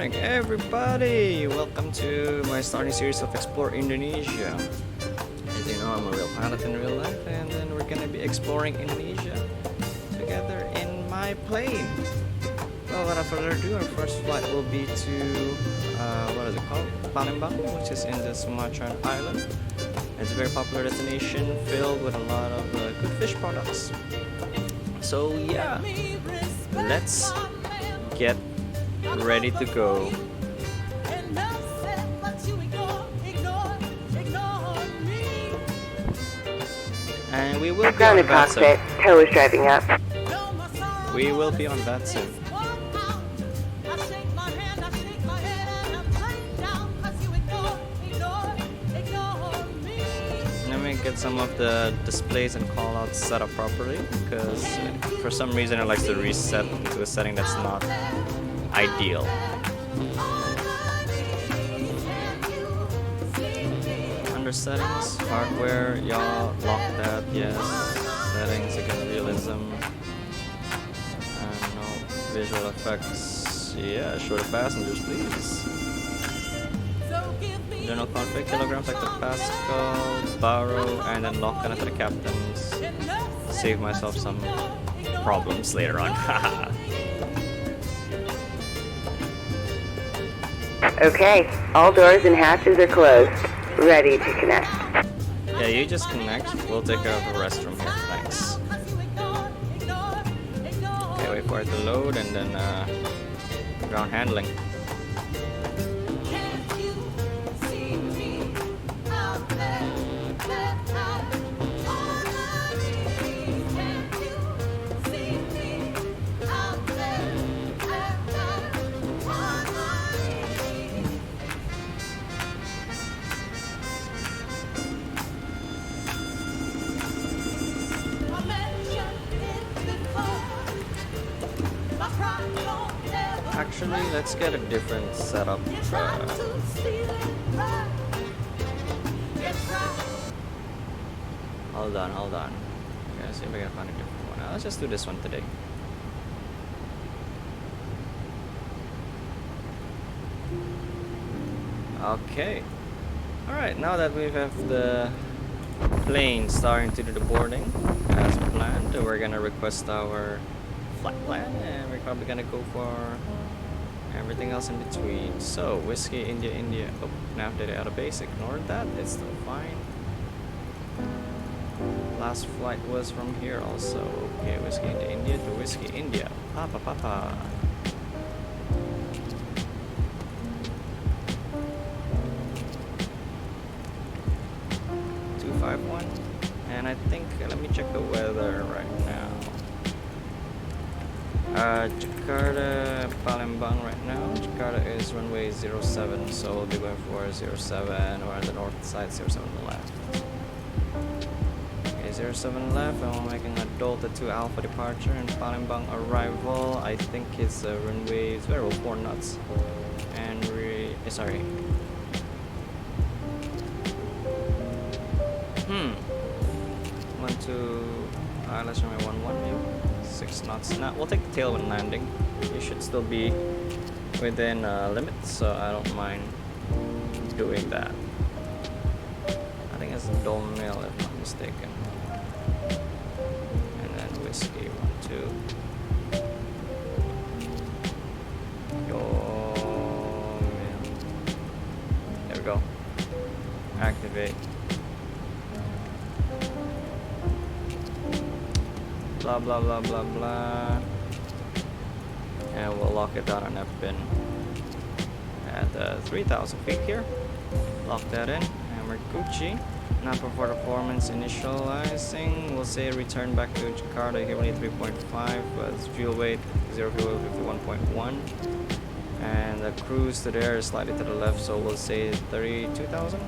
morning, everybody! Welcome to my starting series of Explore Indonesia. As you know, I'm a real pilot in real life, and then we're gonna be exploring Indonesia together in my plane. Well, without further ado, our first flight will be to, what is it called? Palembang, which is in the Sumatran island. It's a very popular destination filled with a lot of good fish products. So yeah, let's get ready to go. And we will be on VATSIM. Tow is driving up. We will be on VATSIM. Let me get some of the displays and callouts set up properly, because for some reason it likes to reset into a setting that's not ideal. Under settings, hardware, y'all lock that, yes. Settings, again, realism. And no visual effects. Yeah, show the passengers, please. General config, kilograms, hectopascal, borrow, and then lock that into the captains. Save myself some problems later on. Haha. Okay, all doors and hatches are closed. Ready to connect. Yeah, you just connect. We'll take care of the rest from here. Thanks. Okay, wait for it to load and then ground handling. Actually, let's get a different setup. Hold on. Okay, see if I can find a different one. Let's just do this one today. Okay. Alright, now that we have the plane starting to do the boarding as planned, we're gonna request our flight plan, and we're probably gonna go for everything else in between. So, Whiskey, India. Oh, nav data out of base. Ignore that. It's still fine. Last flight was from here also. Okay, Whiskey, India to Whiskey, India. Papa. 251. And I think, let me check the weather right now. Jakarta, Palembang right now. Jakarta is runway 07, so we'll be going for 07, or on the north side, 07 left. Okay, 07 left, and we're making a Delta 2 Alpha departure, and Palembang arrival, I think it's runway 04 knots. And sorry. 12, let's runway 11 maybe. 6 knots. Now we'll take the tailwind landing. You should still be within limits, so I don't mind doing that. I think it's Dolmill if I'm not mistaken. And then Whiskey 12. Dolmill. There we go. Activate. Blah blah, and we'll lock it down on that pin at 3,000 feet here. Lock that in, and we're Gucci. Now for performance initializing, we'll say return back to Jakarta here, only 3.5, but fuel weight 0 fuel 51.1, and the cruise to there is slightly to the left, so we'll say 32,000.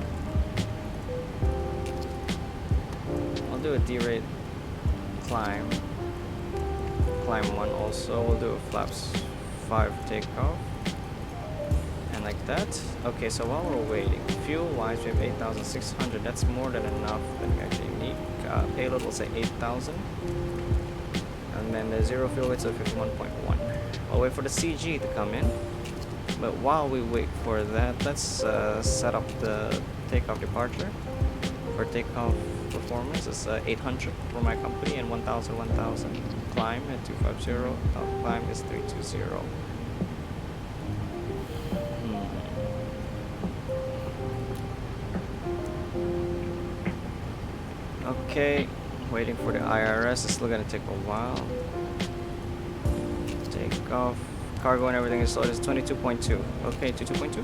I'll do a D-rate climb 1 also. We'll do a flaps 5 takeoff, and like that. Okay, so while we're waiting, fuel wise we have 8,600. That's more than enough that we actually need. Payload will say 8,000, and then the zero fuel weight is 51.1. I'll wait for the CG to come in. But while we wait for that, let's set up the takeoff departure. For takeoff performance is 800 for my company and 1000. Climb at 250. Top climb is 320. Okay, waiting for the IRS. It's still gonna take a while. Take off. Cargo and everything is loaded. It's 22.2. Okay, to 2.2.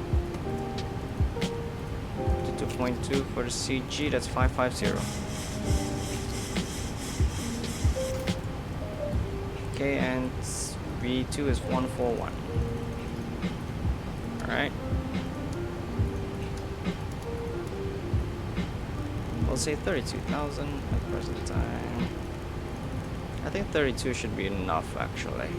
To 2.2 for the CG. That's 550. Okay, and V2 is 141. All right. We'll say 32,000 at present time. I think 32 should be enough actually.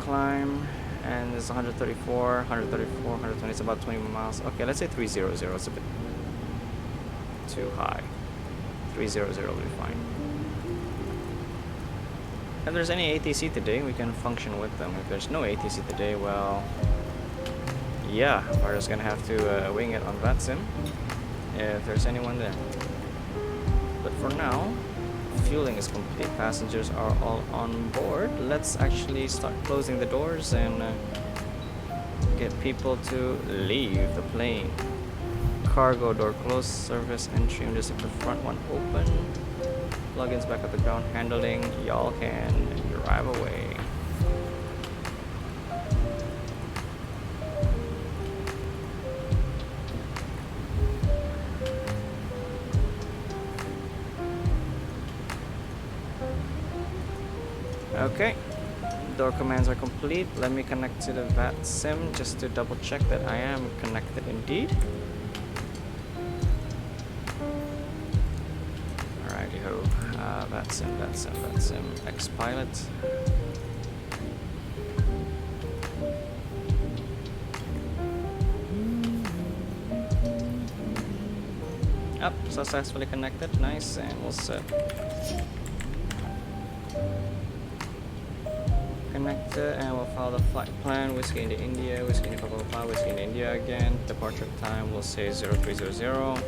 Climb, and it's 134, 120, it's about 20 miles. Okay, let's say 300, it's a bit too high. 300 will be fine. If there's any ATC today, we can function with them. If there's no ATC today, well, yeah, we're just gonna have to wing it on VATSIM if there's anyone there. But for now, fueling is complete. Passengers are all on board. Let's actually start closing the doors and get people to leave the plane. Cargo door closed. Service entry and just the front one open. Plugins back at the ground handling. Y'all can drive away. Okay, door commands are complete. Let me connect to the VATSIM just to double check that I am connected indeed. Alrighty ho, VATSIM, X-Pilot. Up, successfully connected, nice, and we'll set. Connected, and we'll follow the flight plan. Whiskey into India, Whiskey into Papa, Whiskey into India again. Departure time we'll say 0300.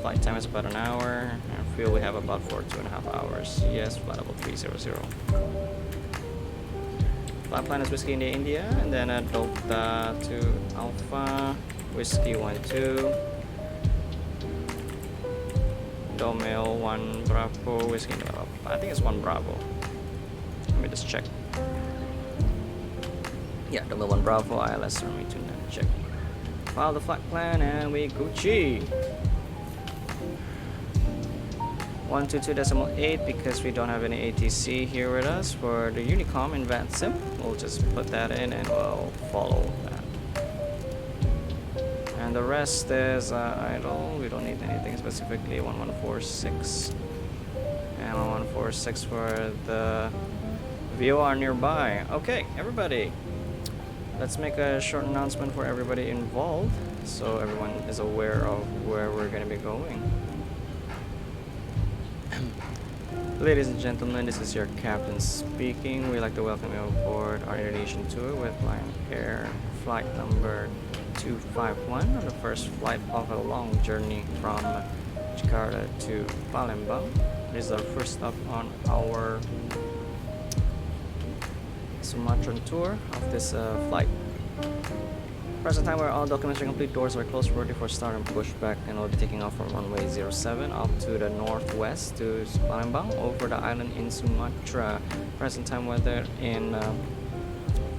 Flight time is about an hour, and fuel we have about for 2.5 hours. Yes, flight level 300. Flight plan is Whiskey into India, and then Delta to Alpha, Whiskey 12. Domel 1 Bravo, Whiskey into Alpha. I think it's 1 Bravo. Let me just check. Yeah, Domel 1 Bravo, ILS Army 29, check. File the flight plan and we Gucci. 122.8 because we don't have any ATC here with us for the Unicom in VATSIM. We'll just put that in and we'll follow that. And the rest is idle. We don't need anything specifically. 1146 and 1146 for the VOR nearby. Okay, everybody. Let's make a short announcement for everybody involved so everyone is aware of where we're going to be going. Ladies and gentlemen, this is your captain speaking. We'd like to welcome you aboard our Indonesian tour with Lion Air flight number 251 on the first flight of a long journey from Jakarta to Palembang. This is our first stop on our Sumatran tour of this flight. Present time where all documents are complete, doors are closed, ready for start and pushback, and we'll be taking off from runway 07 up to the northwest to Palembang over the island in Sumatra. Present time weather in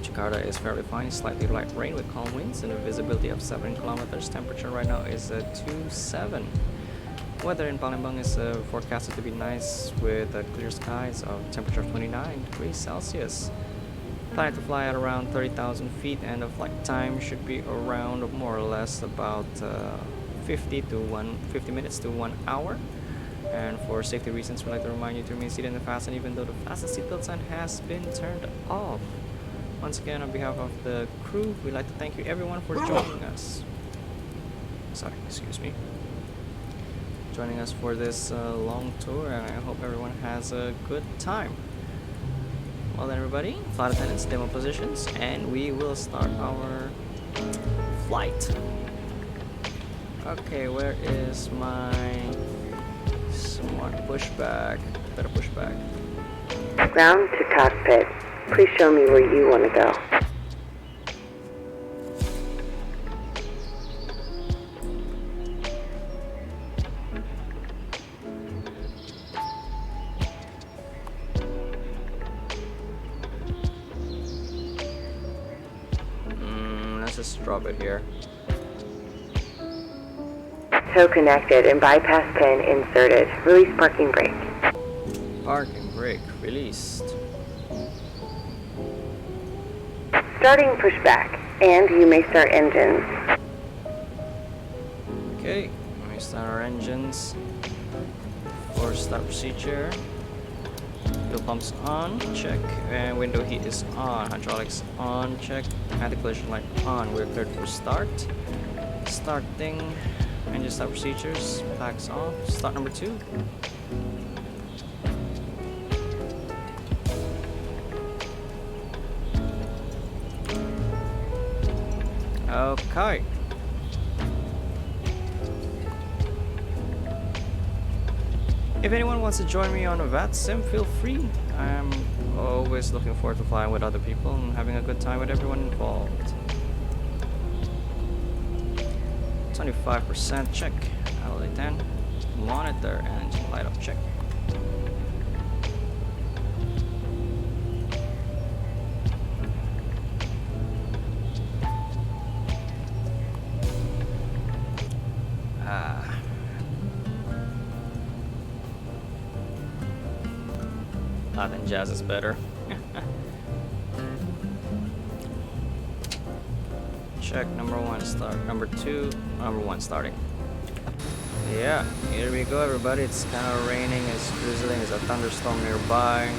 Jakarta is fairly fine, slightly light rain with calm winds and a visibility of 7 kilometers. Temperature right now is 27. Weather in Palembang is forecasted to be nice with clear skies of temperature of 29 degrees Celsius. Planning to fly at around 30,000 feet, and the flight time should be around more or less about 50 minutes to 1 hour. And for safety reasons, we'd like to remind you to remain seated in the fasten even though the fasten seatbelt sign has been turned off. Once again, on behalf of the crew, we'd like to thank you everyone for joining us. Joining us for this long tour, and I hope everyone has a good time. Well then everybody, flight attendants, demo positions, and we will start our flight. Okay, where is my smart pushback? Better pushback. Ground to cockpit. Please show me where you want to go. Let's just drop it here. Tow connected and bypass pin inserted. Release parking brake. Parking brake released. Starting pushback, and you may start engines. Okay, let me start our engines. For start procedure. Fuel pumps on, check. And window heat is on. Hydraulics on, check. Anti-collision light on. We're cleared for start. Starting. Engine start procedures. Packs off. Start number 2. Okay. If anyone wants to join me on a VATSIM, feel free. I'm always looking forward to flying with other people and having a good time with everyone involved. 25% check. LA10. Monitor and engine light up check. I think Jazz is better. Check number 1 start. Number 2, number 1 starting. Yeah, here we go everybody. It's kind of raining, it's drizzling, there's a thunderstorm nearby.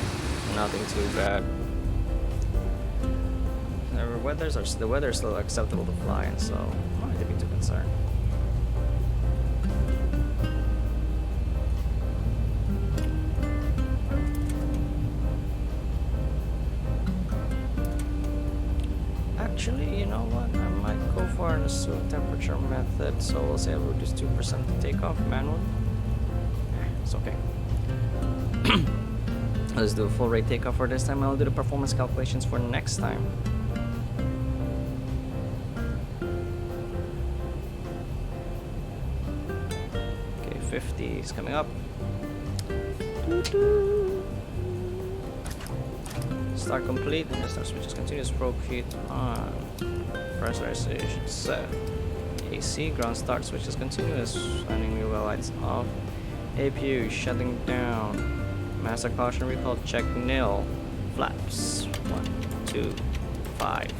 Nothing too bad. The weather is still acceptable to fly in, so I don't need to be too concerned. Actually, you know what? I might go for an assumed temperature method, so we'll say I'll reduce 2% to takeoff manually. It's okay. Let's do a full rate takeoff for this time. I'll do the performance calculations for next time. Okay, 50 is coming up. Start complete, and the start switches continuous, probe heat on, pressurization set, AC, ground start switches continuous, landing wheel lights off, APU shutting down, master caution recall check nil, flaps, 1, 2, 5.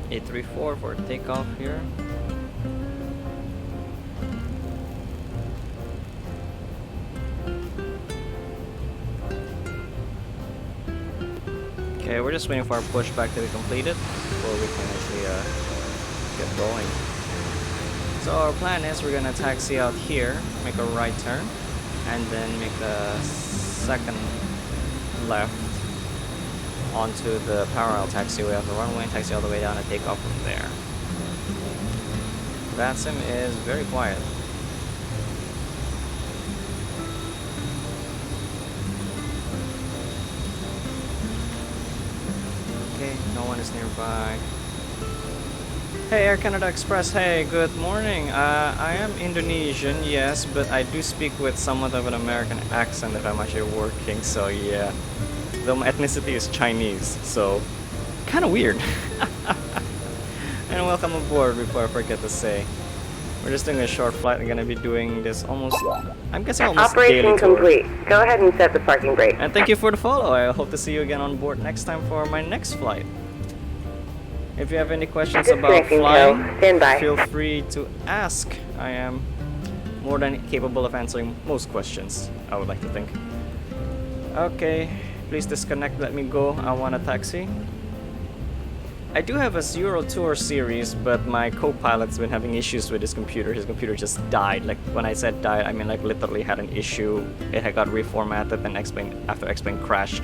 VATSIM for takeoff here. Okay, we're just waiting for our pushback to be completed before we can actually get going. So our plan is we're gonna taxi out here, make a right turn, and then make a second left onto the parallel taxiway of the runway and taxi all the way down and take off from there. VATSIM is very quiet. Okay, no one is nearby. Hey Air Canada Express, hey, good morning. I am Indonesian, yes, but I do speak with somewhat of an American accent if I'm actually working, so yeah. Though my ethnicity is Chinese, so kind of weird. And welcome aboard before I forget to say. We're just doing a short flight. I'm gonna be doing this almost, I'm guessing almost daily Operation tour. complete. Go ahead and set the parking brake. And thank you for the follow. I hope to see you again on board next time for my next flight. If you have any questions about Disconnecting flying, tow. Stand by. feel free to ask. I am more than capable of answering most questions, I would like to think. Okay, please disconnect, let me go. I want a taxi. I do have a Euro Tour series, but my co-pilot's been having issues with his computer. His computer just died. Like, when I said died, I mean like literally had an issue. It had got reformatted and after X-Plane crashed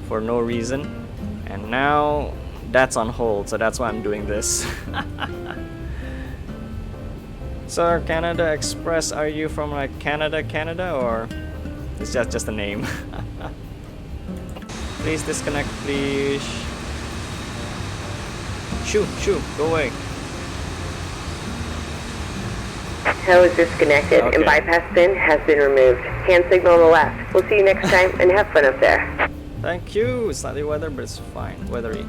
for no reason. And now that's on hold, so that's why I'm doing this. So Canada Express, are you from like Canada, or is that just a name? Please disconnect, please. Shoo, go away. Tow is disconnected and bypass pin has been removed. Hand signal on the left. We'll see you next time and have fun up there. Thank you. Slightly weather, but it's fine. Weathery.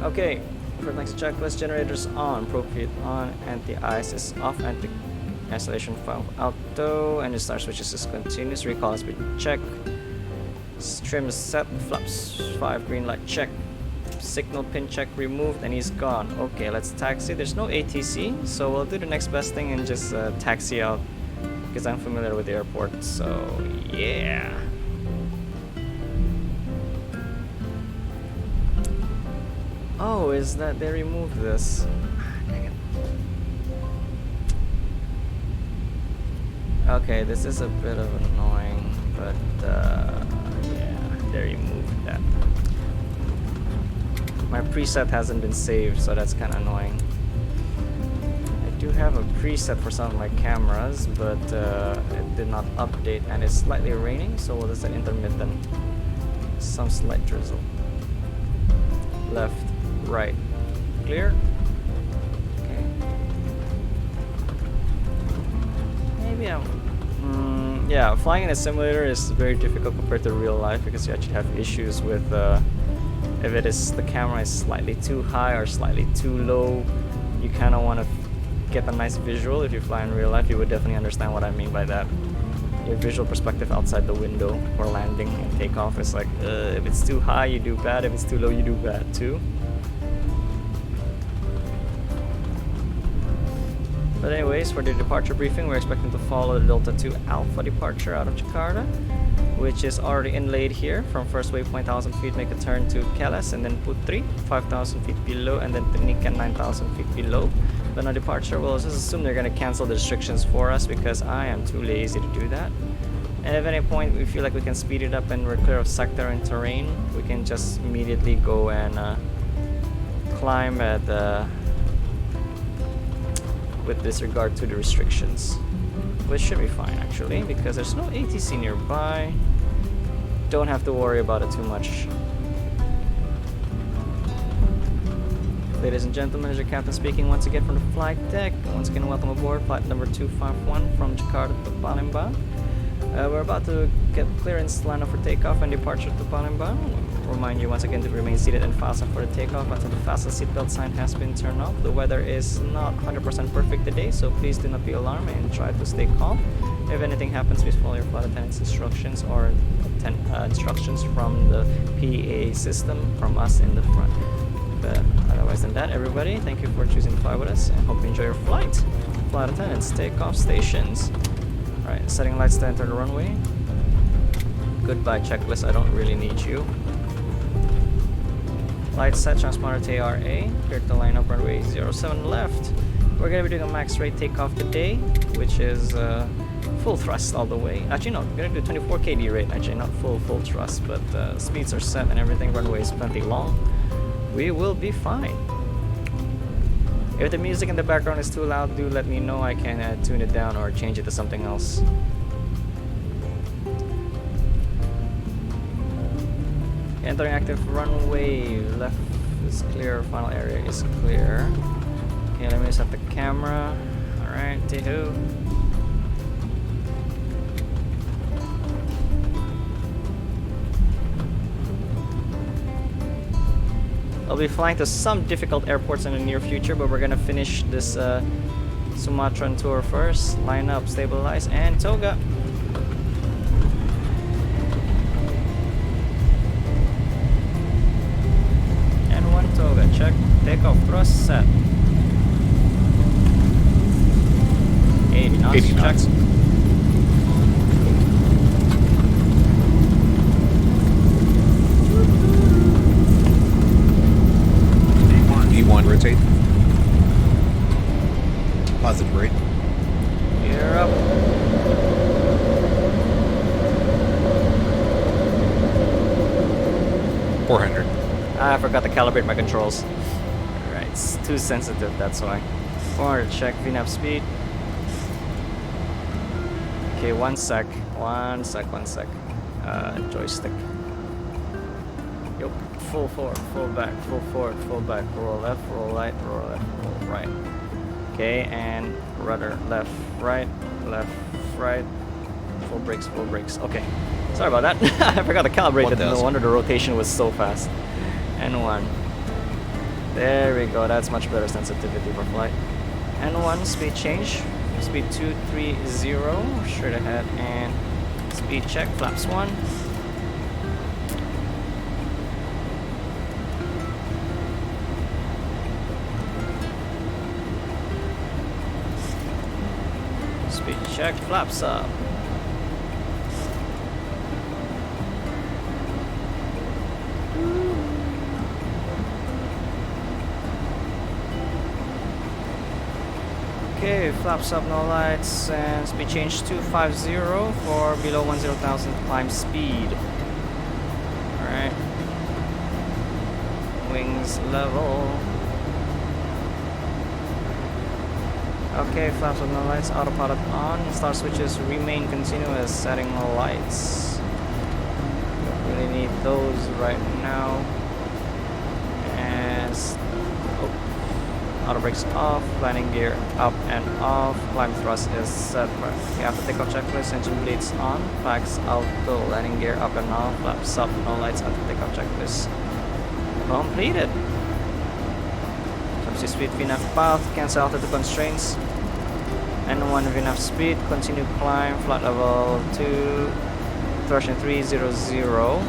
Okay. For next checklist, generators on, propane on, anti-ice is off, anti-isolation valve auto, and the start switches is continuous, recall has been checked, trim is set, flaps 5 green light check, signal pin check removed, and he's gone. Okay, let's taxi. There's no ATC, so we'll do the next best thing and just taxi out, because I'm familiar with the airport, so yeah. Oh, is that they removed this? Dang it. Okay, this is a bit of annoying, but yeah, they removed that. My preset hasn't been saved, so that's kind of annoying. I do have a preset for some of my cameras, but it did not update, and it's slightly raining, so we'll just say intermittent. Some slight drizzle. Left. Right. Clear? Okay. Maybe yeah, flying in a simulator is very difficult compared to real life because you actually have issues with if the camera is slightly too high or slightly too low. You kind of want to get a nice visual. If you fly in real life, you would definitely understand what I mean by that. Your visual perspective outside the window for landing and takeoff is like, if it's too high, you do bad. If it's too low, you do bad too. But anyways, for the departure briefing, we're expecting to follow the Delta 2 Alpha departure out of Jakarta, which is already inlaid here. From first waypoint 1,000 feet, make a turn to Kelas, and then Putri 5,000 feet below, and then Penikan 9,000 feet below. Then on departure, we'll just assume they're going to cancel the restrictions for us because I am too lazy to do that. And if at any point we feel like we can speed it up and we're clear of sector and terrain, we can just immediately go and climb at with disregard to the restrictions, which should be fine actually because there's no ATC nearby. Don't have to worry about it too much. Ladies and gentlemen, this is your captain speaking once again from the flight deck. Once again, welcome aboard flight number 251 from Jakarta to Palembang. We're about to get clearance line up for takeoff and departure to Palembang. Remind you once again to remain seated and fasten for the takeoff until the fasten seatbelt sign has been turned off. The weather is not 100% perfect today, so please do not be alarmed and try to stay calm. If anything happens, please follow your flight attendant's instructions or instructions from the PA system from us in the front. But otherwise than that, everybody, thank you for choosing to fly with us and hope you enjoy your flight. Flight attendants, takeoff stations. Alright, setting lights to enter the runway. Goodbye checklist, I don't really need you. Lights set, transponder TRA. Clear to line up runway 07 left. We're going to be doing a max rate takeoff today, which is full thrust all the way. Actually, no, we're going to do 24 kd rate. Actually, not full thrust, but speeds are set and everything. Runway is plenty long. We will be fine. If the music in the background is too loud, do let me know. I can tune it down or change it to something else. Entering active runway, left is clear, final area is clear. Okay, let me set the camera. Alright, Tehu. I'll be flying to some difficult airports in the near future, but we're gonna finish this Sumatran tour first. Line up, stabilize, and toga. Toga, check, takeoff, thrust, set. 80 knots, 80 knots. check. 400. I forgot to calibrate my controls. Right, it's too sensitive, that's why. 400, check VNAV speed. Okay, one sec. Joystick. Yep, full forward, full back, full forward, full back, roll left, roll right, roll left, roll right. Okay, and rudder left, right, full brakes, okay. Sorry about that. I forgot to calibrate it, no wonder the rotation was so fast. And one. There we go, that's much better sensitivity for flight. And one, speed change. Speed 230, straight ahead, and speed check, flaps 1. Speed check, flaps up. Okay, flaps up, no lights, and speed change 250 for below 10,000 climb speed. Alright. Wings level. Okay, flaps up, no lights, autopilot on. Start switches remain continuous, setting no lights. Don't really need those right now. And auto brakes off, landing gear up and off, climb thrust is set. Okay, after takeoff checklist, engine bleeds on, flags auto, landing gear up and off, flaps up, no lights after takeoff checklist. Completed. Subsea speed, VNAV path, cancel altitude constraints. N1 VNAV speed, continue climb, flight level 2, thrustering 300.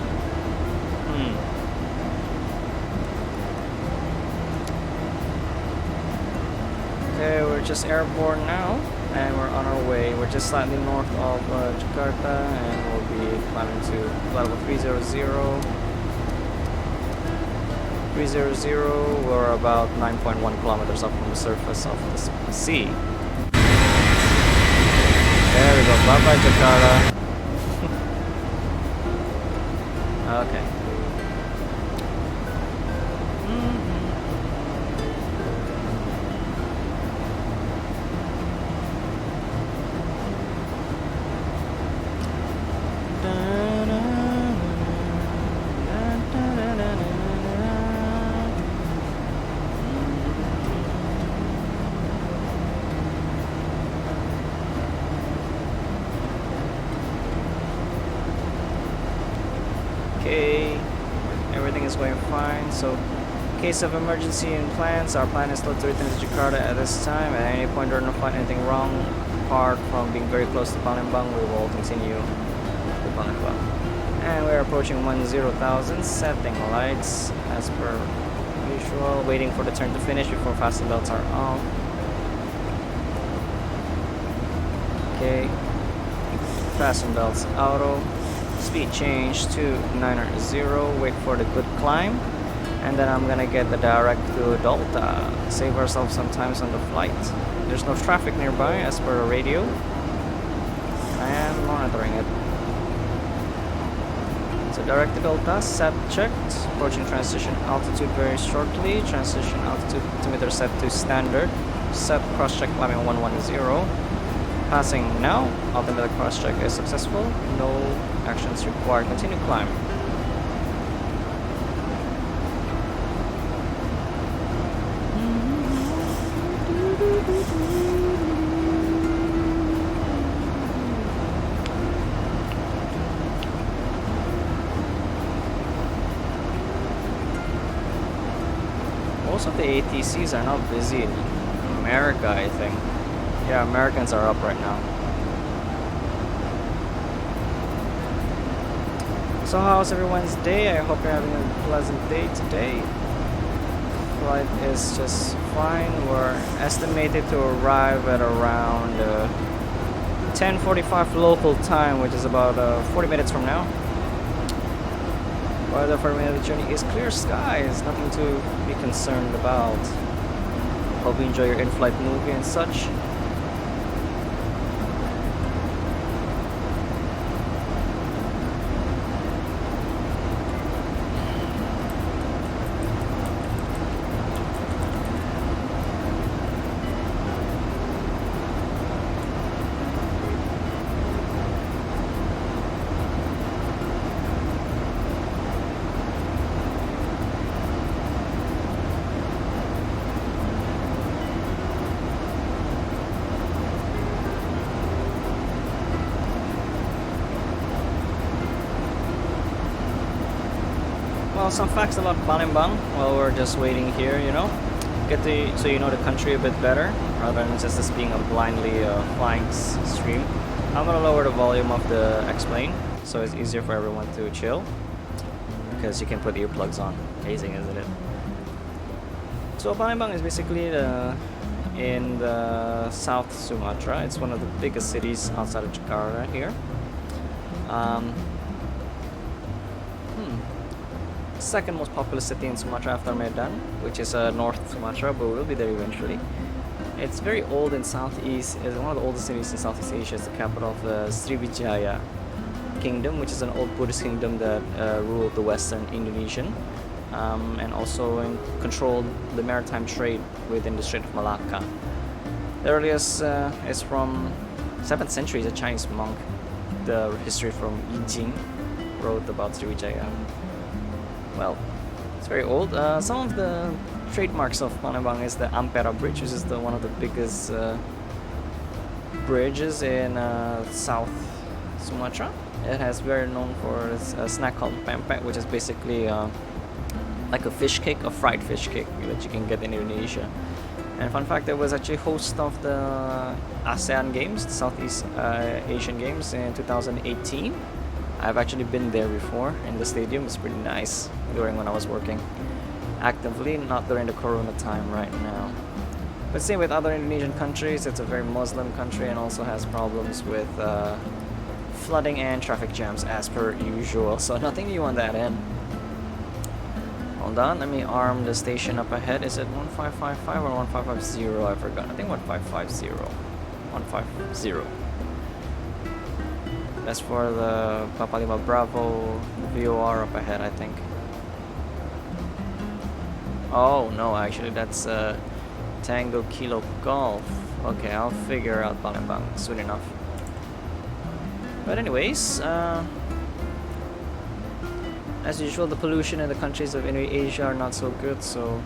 Okay, we're just airborne now, and we're on our way. We're just slightly north of Jakarta, and we'll be climbing to level 300. 300, we're about 9.1 kilometers up from the surface of the sea. There we go, bye-bye Jakarta. Okay. Okay, everything is going fine. So, in case of emergency in plans, our plan is still to return to Jakarta at this time. At any point during the flight, anything wrong, apart from being very close to Palembang, we will continue to Palembang. And we're approaching 10,000, setting lights as per usual, waiting for the turn to finish before fasten belts are on. Okay, fasten belts auto. Speed change to 900, wait for the good climb, and then I'm gonna get the direct to Delta, save ourselves some time on the flight. There's no traffic nearby as per the radio. I am monitoring it. So direct to Delta, set checked, approaching transition altitude very shortly, transition altitude altimeter set to standard, set cross check climbing 110. Passing now, altimeter cross check is successful, no actions required, continue climb. Most of the ATCs are not busy in America, I think. Yeah, Americans are up right now. So how's everyone's day? I hope you're having a pleasant day today. Flight is just fine. We're estimated to arrive at around 10:45 local time, which is about 40 minutes from now. Weather for the journey is clear skies, nothing to be concerned about. Hope you enjoy your in-flight movie and such. Well, some facts about Palembang while we're just waiting here, you know. So you know the country a bit better, rather than just this being a blindly flying stream. I'm gonna lower the volume of the X-plane, so it's easier for everyone to chill, because you can put earplugs on. Amazing, isn't it? So Palembang is basically in the South Sumatra. It's one of the biggest cities outside of Jakarta here. Second most populous city in Sumatra after Medan, which is North Sumatra, but we'll be there eventually. It's very old in Southeast. It's one of the oldest cities in Southeast Asia. It's the capital of the Sriwijaya Kingdom, which is an old Buddhist kingdom that ruled the Western Indonesian, and also controlled the maritime trade within the Strait of Malacca. The earliest is from 7th century. It's a Chinese monk. The history from Yijing wrote about Sriwijaya. Well, it's very old. Some of the trademarks of Palembang is the Ampera Bridge, which is one of the biggest bridges in South Sumatra. It has very known for a snack called pempek, which is basically like a fish cake, a fried fish cake that you can get in Indonesia. And fun fact, it was actually host of the ASEAN Games, the Southeast Asian Games in 2018. I've actually been there before in the stadium. It's pretty nice during when I was working actively, not during the Corona time right now. But same with other Indonesian countries, it's a very Muslim country and also has problems with flooding and traffic jams as per usual. So nothing new on that end. Hold on, let me arm the station up ahead. Is it 1555 or 1550? I forgot. I think 1550. 150. That's for the Papa Lima Bravo VOR up ahead, I think. Oh no, actually that's Tango Kilo Golf. Okay, I'll figure out Palembang soon enough. But anyways, as usual, the pollution in the countries of Asia are not so good, so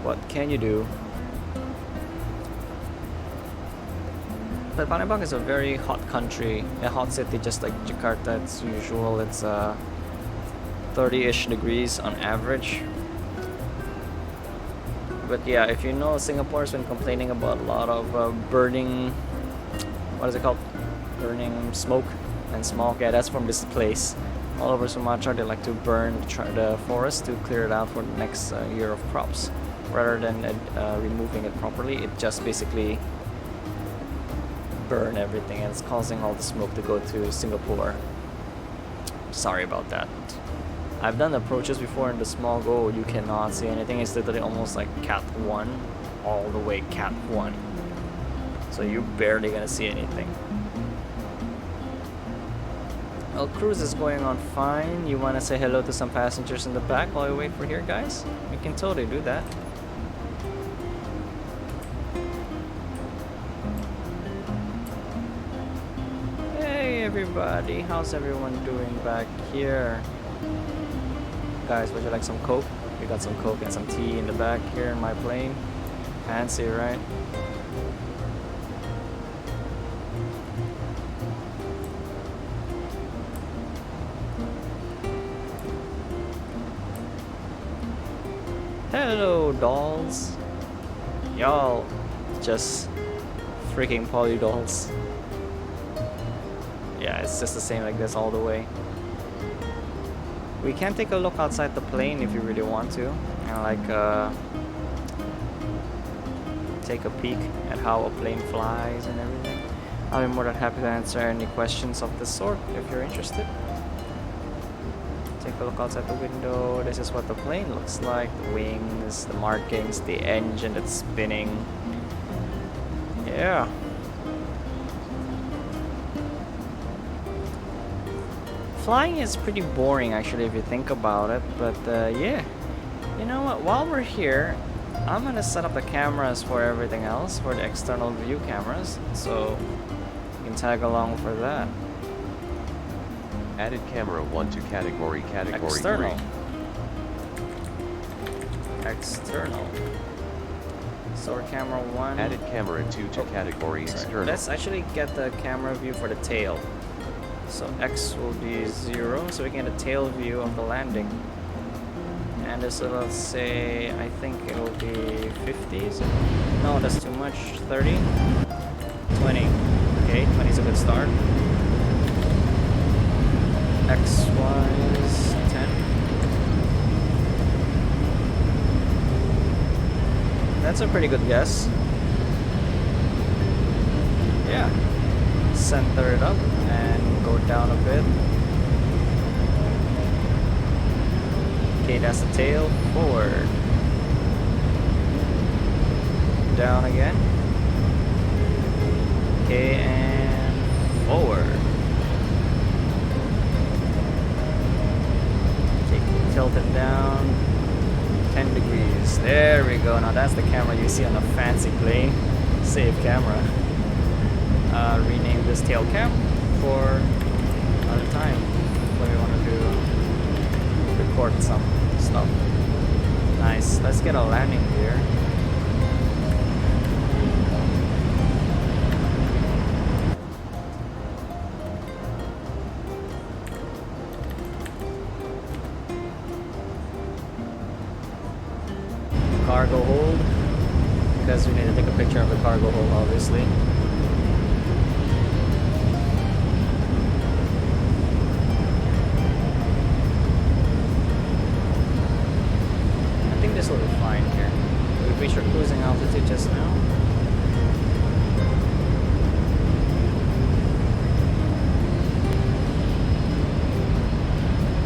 what can you do? But Palembang is a very hot country, a hot city just like Jakarta. It's usual, it's 30-ish degrees on average. But yeah, if you know, Singapore's been complaining about a lot of burning, what is it called? Burning smoke and smog. Yeah, that's from this place. All over Sumatra, they like to burn the forest to clear it out for the next year of crops. Rather than removing it properly, it just basically burn everything, and it's causing all the smoke to go to Singapore. Sorry about that. I've done approaches before in the small go, you cannot see anything. It's literally almost like Cat 1, all the way Cat 1. So you're barely gonna see anything. Well, cruise is going on fine. You wanna say hello to some passengers in the back while we wait for here, guys? We can totally do that. Hey everybody, how's everyone doing back here? Guys, would you like some Coke? We got some Coke and some tea in the back here in my plane. Fancy, right? Hello, dolls. Y'all just freaking poly dolls. Yeah, it's just the same like this all the way. We can take a look outside the plane if you really want to, and like take a peek at how a plane flies and everything. I'll be more than happy to answer any questions of this sort if you're interested. Take a look outside the window. This is what the plane looks like. The wings, the markings, the engine that's spinning. Yeah. Flying is pretty boring actually if you think about it, but yeah. You know what, while we're here, I'm gonna set up the cameras for everything else, for the external view cameras, so you can tag along for that. Added camera 1 to category External. 3. External. So we're camera 1. Added camera 2 to category external. Let's actually get the camera view for the tail. So X will be 0, so we can get a tail view of the landing. And this will, let's say, I think it will be 50s. No, that's too much. 30, 20. Okay, 20 is a good start. XY is 10. That's a pretty good guess. Yeah. Center it up and go down a bit. Okay, that's the tail. Forward. Down again. Okay, and forward. Tilt it down 10 degrees. There we go. Now that's the camera you see on a fancy plane. Save camera. Rename this tail cam for another time when we want to record some stuff. Nice. Let's get a landing gear. Cargo hold, because we need to take a picture of the cargo hold, obviously. I think this will be fine here. We've reached our cruising altitude just now.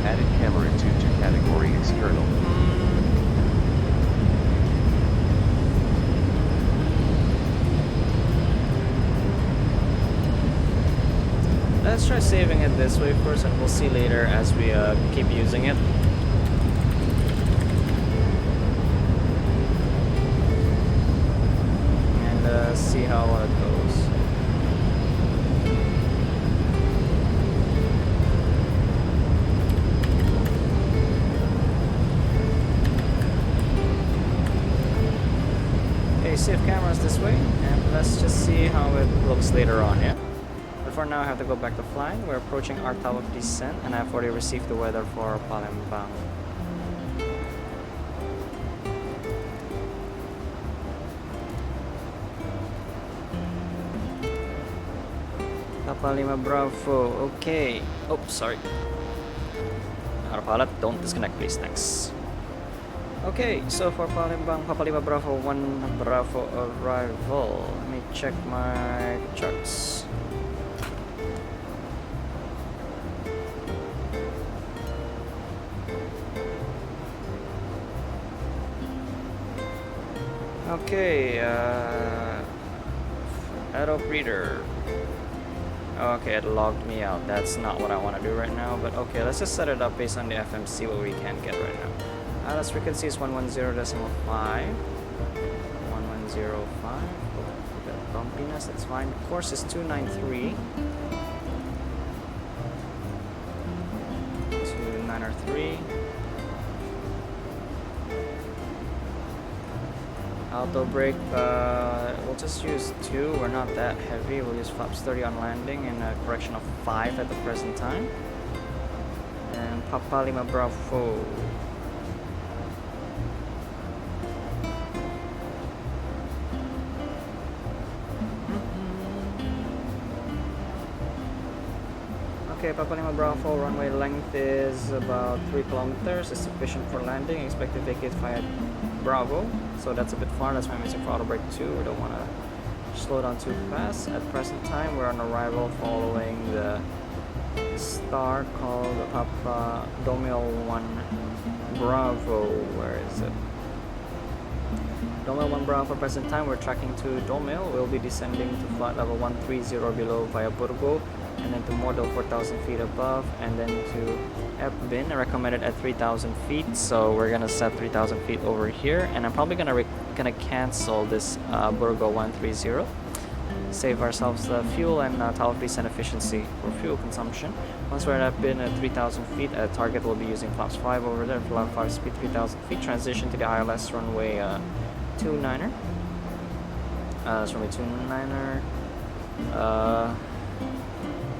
Added camera to category external. Let's try saving it this way first, and we'll see later as we keep using it. And see how it goes. Okay, save cameras this way, and let's just see how it looks later on, yeah? But for now, I have to go back to flying. We're approaching our time of descent, and I've already received the weather for Palembang. Papa Lima Bravo, okay. Oh, sorry. Autopilot, don't disconnect please, thanks. Okay, so for Palembang, Papa Lima Bravo 1 Bravo arrival. Let me check my charts. Okay, adult reader. Okay, it logged me out. That's not what I want to do right now, but okay, let's just set it up based on the FM, see what we can get right now. Last frequency is 110.5. 1105. Oh, the bumpiness, that's fine. Course is 293. 293. Auto brake, we'll just use 2. We're not that heavy. We'll use flaps 30 on landing and a correction of 5 at the present time. And Papa Lima Bravo. Okay, Papa Lima Bravo, runway length is about 3 kilometers. It's sufficient for landing. Expect to vacate via Bravo. So that's a bit far. That's why I'm using throttle brake 2. We don't want to slow down too fast. At present time, we're on arrival following the star called Papa Domil 1 Bravo. Where is it? Domil 1 Bravo. Present time, we're tracking to Domil. We'll be descending to flight level 130 below via Burgo, and then to Model 4,000 feet above, and then to Epbin, recommended at 3,000 feet. So we're gonna set 3,000 feet over here, and I'm probably gonna cancel this Burgo 130. Save ourselves the fuel and tower piece and efficiency for fuel consumption. Once we're at Epbin at 3,000 feet, target will be using flaps 5 over there. Flap 5 speed 3,000 feet. Transition to the ILS runway 29er. That's runway 29er.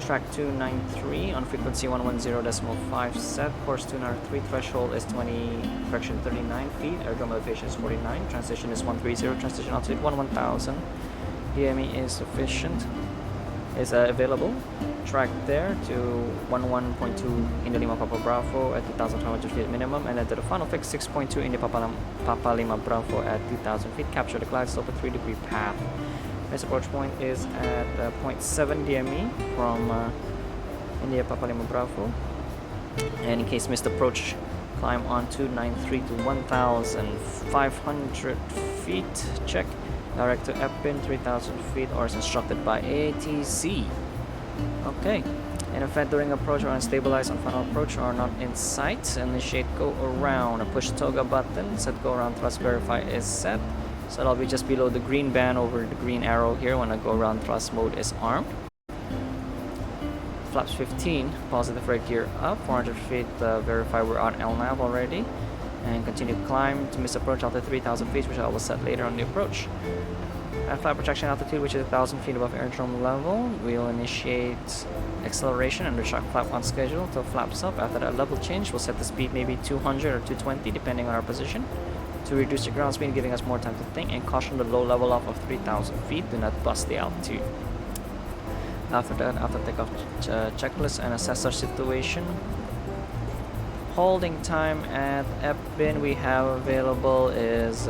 track 293 on frequency 110.5 set, course 203, threshold is 39 feet, aerodrome elevation is 49, transition is 130, transition altitude 1000, DME is sufficient, is available. Track there to 11.2 India Lima Papa Bravo at 2,500 feet minimum, and then to the final fix 6.2 India Papa Lima Bravo at 2,000 feet. Capture the glide slope at 3-degree path. This approach point is at 0.7 DME from India Papa Lima Bravo. And in case missed approach, climb on 293 to 1,500 feet. Check. Direct to Epin 3,000 feet or as instructed by ATC. Okay. In effect, during approach or unstabilized on final approach or not in sight, initiate go around. Push toga button. Set go around thrust verify is set. So that'll be just below the green band over the green arrow here when I go around thrust mode is armed. Flaps 15, positive right gear up, 400 feet, verify we're on LNAV already. And continue climb to miss approach altitude 3,000 feet, which I will set later on the approach. At flight projection altitude, which is 1,000 feet above aerodrome level, we'll initiate acceleration under shock flap on schedule till flaps up. After that level change, we'll set the speed maybe 200 or 220 depending on our position, to reduce the ground speed, giving us more time to think, and caution the low level off of 3,000 feet, do not bust the altitude. After that, after takeoff checklist and assess our situation. Holding time at Epin we have available is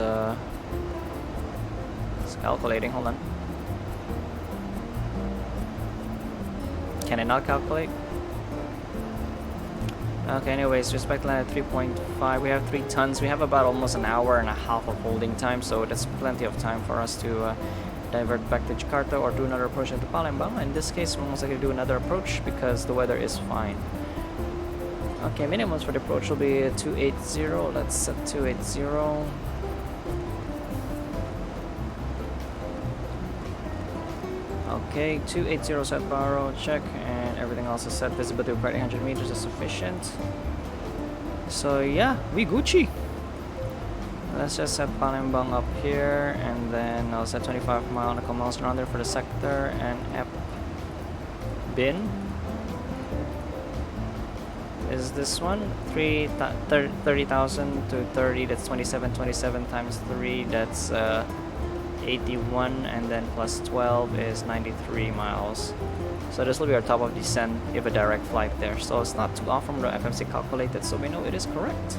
it's calculating, hold on. Can I not calculate? Okay, anyways, respect line at 3.5, we have 3 tons. We have about almost an hour and a half of holding time, so that's plenty of time for us to divert back to Jakarta or do another approach into Palembang. In this case, we're most likely to do another approach because the weather is fine. Okay, minimums for the approach will be 280. Let's set 280. Okay, 280 set baro, check, and everything else is set. Visibility required 800 meters is sufficient. So yeah, we Gucci. Let's just set Palembang up here, and then I'll set 25 nautical miles around there for the sector, and Bin is this one, 30,000 to 30, that's 27 times 3, that's 81, and then plus 12 is 93 miles. So this will be our top of descent if a direct flight there. So it's not too off from the FMC calculated, so we know it is correct.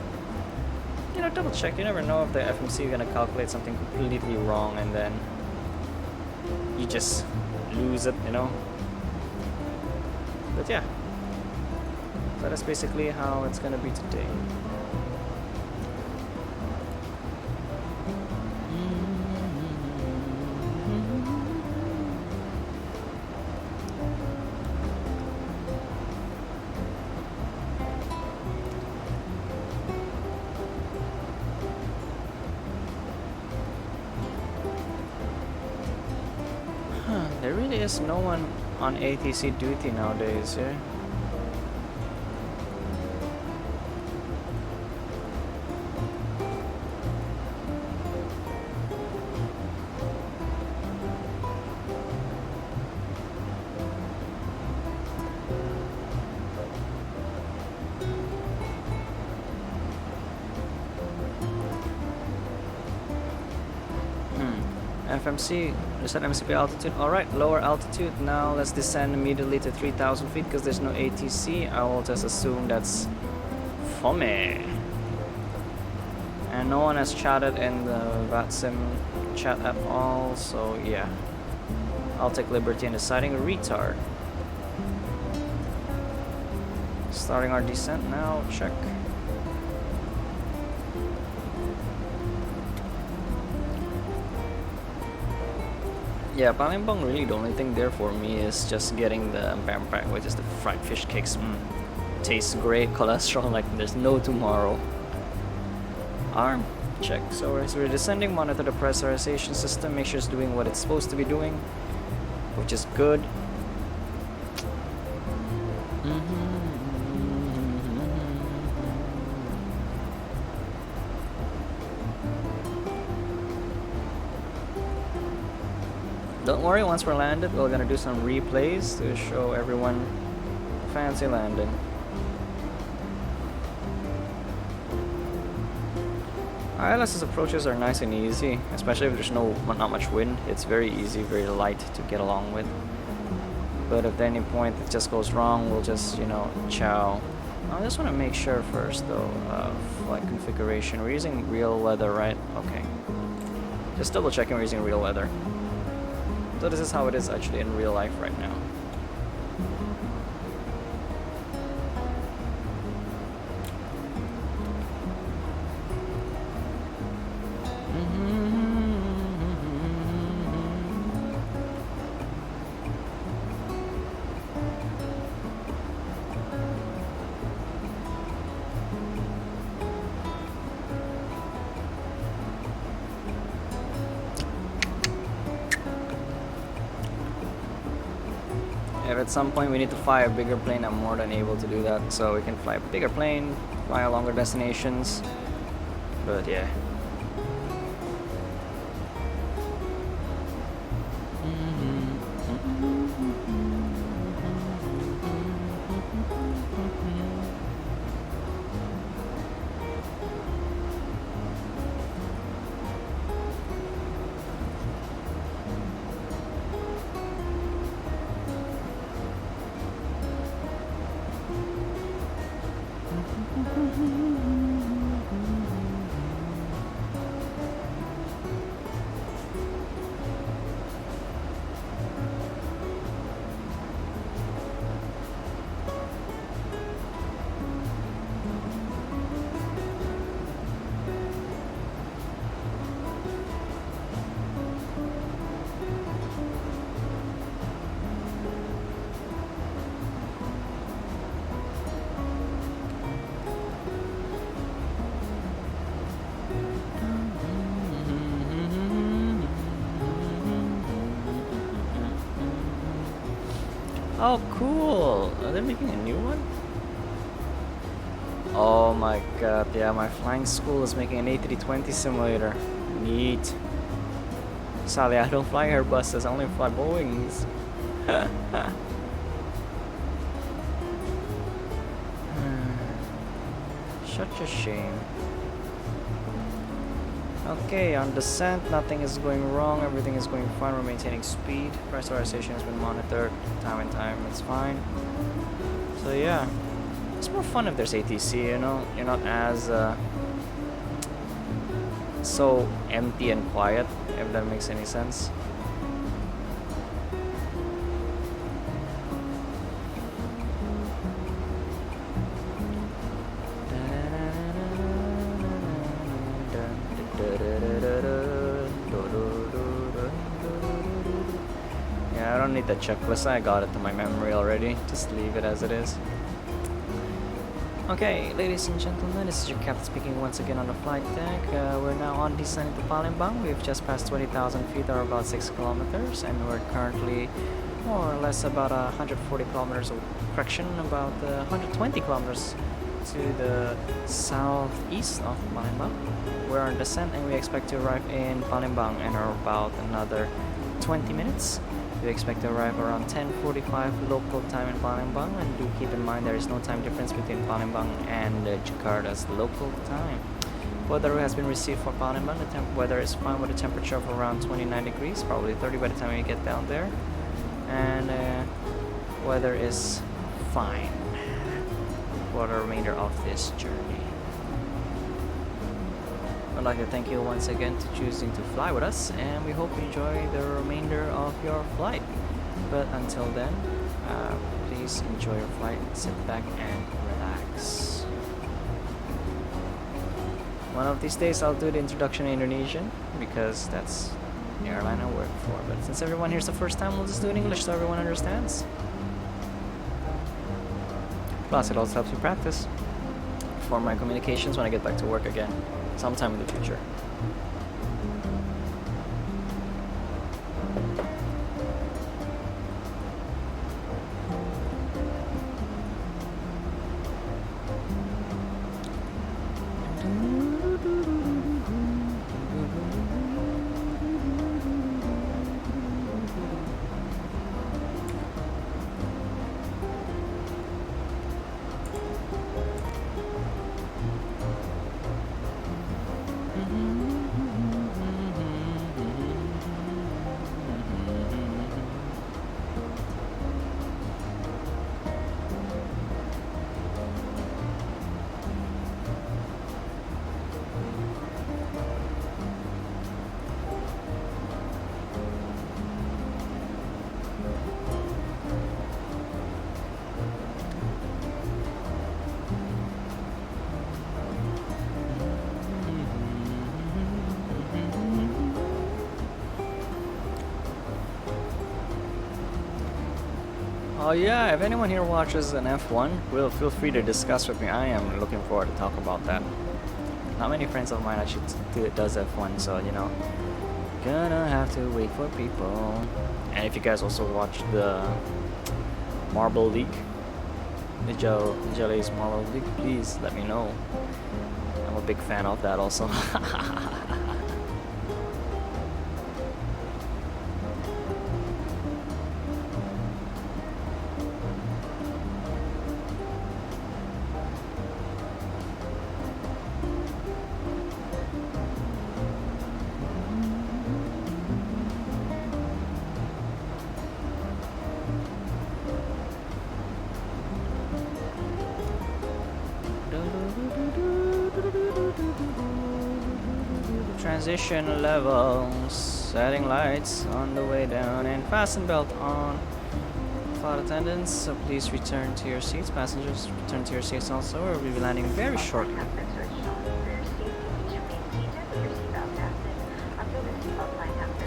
You know, double check, you never know if the FMC is gonna calculate something completely wrong and then you just lose it, you know. But yeah, so that's basically how it's gonna be today. There really is no one on ATC duty nowadays here. FMC, reset MCP altitude. Alright, lower altitude. Now let's descend immediately to 3,000 feet because there's no ATC. I will just assume that's Fome. And no one has chatted in the VATSIM chat at all, so yeah. I'll take liberty in deciding retard. Starting our descent now, check. Yeah, Palembang really the only thing there for me is just getting the pack, which is the fried fish cakes. Tastes great, cholesterol like there's no tomorrow. Arm, check. So as we're descending, monitor the pressurization system, make sure it's doing what it's supposed to be doing, which is good. Don't worry, once we're landed, we're gonna do some replays to show everyone a fancy landing. ILS's approaches are nice and easy, especially if there's not much wind. It's very easy, very light to get along with. But if at any point it just goes wrong, we'll just, you know, chow. I just want to make sure first though, flight configuration. We're using real weather, right? Okay. Just double checking we're using real weather. So this is how it is actually in real life right now. If at some point we need to fly a bigger plane, I'm more than able to do that. So we can fly a bigger plane, fly longer destinations. But yeah. Oh, cool! Are they making a new one? Oh my god, yeah, my flying school is making an A320 simulator. Neat. Sadly, I don't fly Airbuses, I only fly Boeings. Such a shame. Okay, on descent, nothing is going wrong, everything is going fine, we're maintaining speed, pressurization has been monitored, time and time, it's fine. So yeah, it's more fun if there's ATC, you know, you're not as so empty and quiet, if that makes any sense. Yeah, I don't need the checklist, I got it to my memory already, just leave it as it is. Okay, ladies and gentlemen, this is your captain speaking once again on the flight deck. We're now on descent to Palembang. We've just passed 20,000 feet or about 6 kilometers, and we're currently more or less about 140 kilometers, correction, about 120 kilometers to the southeast of Palembang. We're on descent and we expect to arrive in Palembang in about another 20 minutes. We expect to arrive around 10:45 local time in Palembang, and do keep in mind there is no time difference between Palembang and Jakarta's local time. Weather has been received for Palembang. The weather is fine with a temperature of around 29 degrees, probably 30 by the time we get down there. And weather is fine for the remainder of this journey. I'd like to thank you once again for choosing to fly with us, and we hope you enjoy the remainder of your flight. But until then, please enjoy your flight, sit back and relax. One of these days I'll do the introduction in Indonesian, because that's the airline I work for. But since everyone here's the first time, we'll just do it in English so everyone understands. Plus, it also helps me practice for my communications when I get back to work again, sometime in the future. Oh yeah, if anyone here watches an F1, feel free to discuss with me. I am looking forward to talk about that. Not many friends of mine actually does F1, so you know, gonna have to wait for people. And if you guys also watch the Marble League, the Jelly's Marble League, please let me know. I'm a big fan of that also. Transition levels, setting lights on the way down, and fasten belt on. Flight attendants, so please return to your seats. Passengers, return to your seats also. We'll be landing very shortly.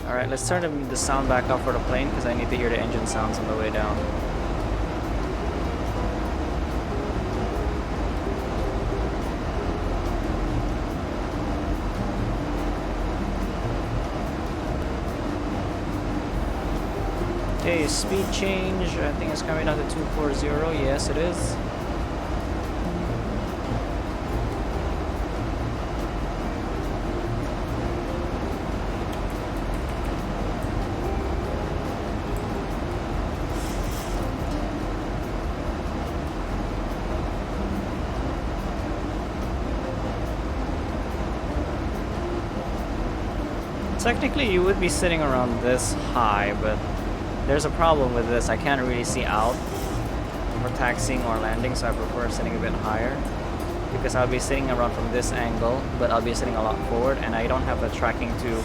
Alright, let's turn the sound back up for the plane because I need to hear the engine sounds on the way down. Okay, speed change, I think it's coming down to 240, yes it is. Technically you would be sitting around this high, but there's a problem with this. I can't really see out for taxiing or landing, so I prefer sitting a bit higher because I'll be sitting around from this angle, but I'll be sitting a lot forward and I don't have the tracking to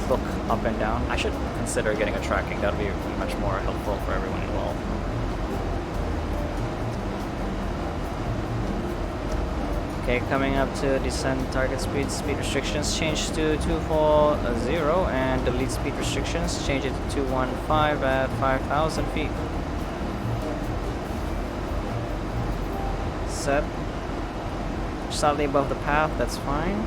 look up and down. I should consider getting a tracking. That would be much more helpful for everyone involved. Okay, coming up to descend target speed. Speed restrictions change to 240 and delete speed restrictions. Change it to 215 at 5,000 feet. Set. Slightly above the path, that's fine.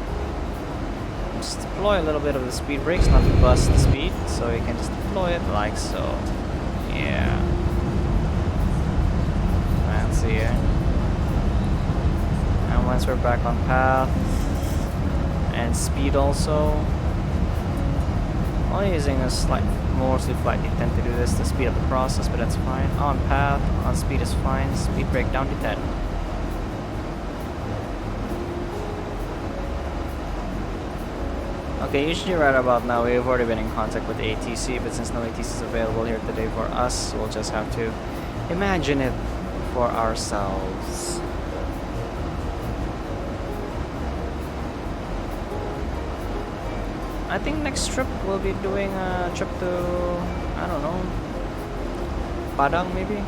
Just deploy a little bit of the speed brakes, not to bust the speed, so you can just deploy it like so. Yeah. Fancy, eh? And once we're back on path and speed also, only using a mostly flight intent to do this to speed up the process, but that's fine. On path, on speed is fine. Speed brake down to 10. Okay, usually right about now we've already been in contact with ATC, but since no ATC is available here today for us, we'll just have to imagine it for ourselves. I think next trip we'll be doing a trip to, I don't know, Padang maybe?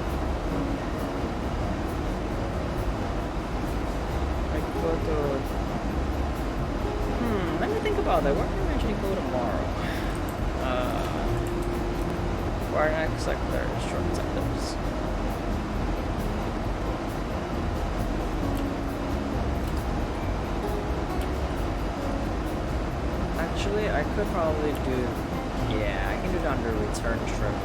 Like go to, let me think about that. Where can we actually go tomorrow? For our next sector, short sectors. Actually, I could probably do, yeah, I can do it on the return trip.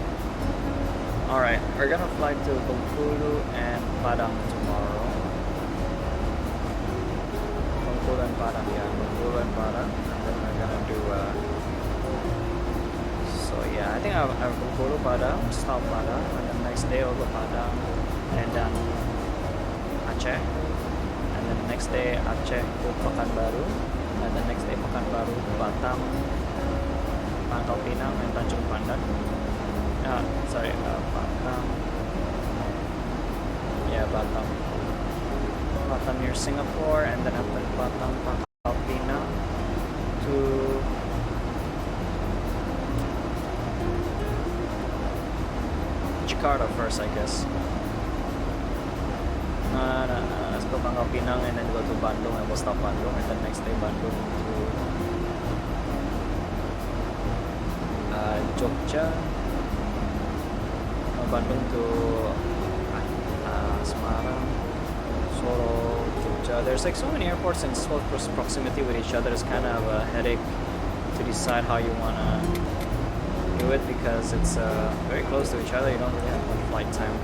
Alright, we're gonna fly to Bengkulu and Padang tomorrow. Bengkulu and Padang, yeah, Bengkulu and Padang. And then we're gonna do, so yeah, I think I'll Bengkulu, Padang, stop Padang, and then next day I'll go Padang, and then Aceh. And then next day Aceh to Pekanbaru. And the next day Pekanbaru, Batam, Pangkal Pinang, and Tanjung Pandan. Batam. Yeah, Batam. Batam near Singapore, and then after Batam, Pangkal Pinang to Jakarta first, I guess. Let's go Pangkal Pinang and then go to Bandung, and we'll stop Bandung, and then next day Bandung to Jogja, Bandung to Solo, Jogja. There's like so many airports in so close proximity with each other. It's kind of a headache to decide how you wanna do it because it's very close to each other. You don't really have much flight time.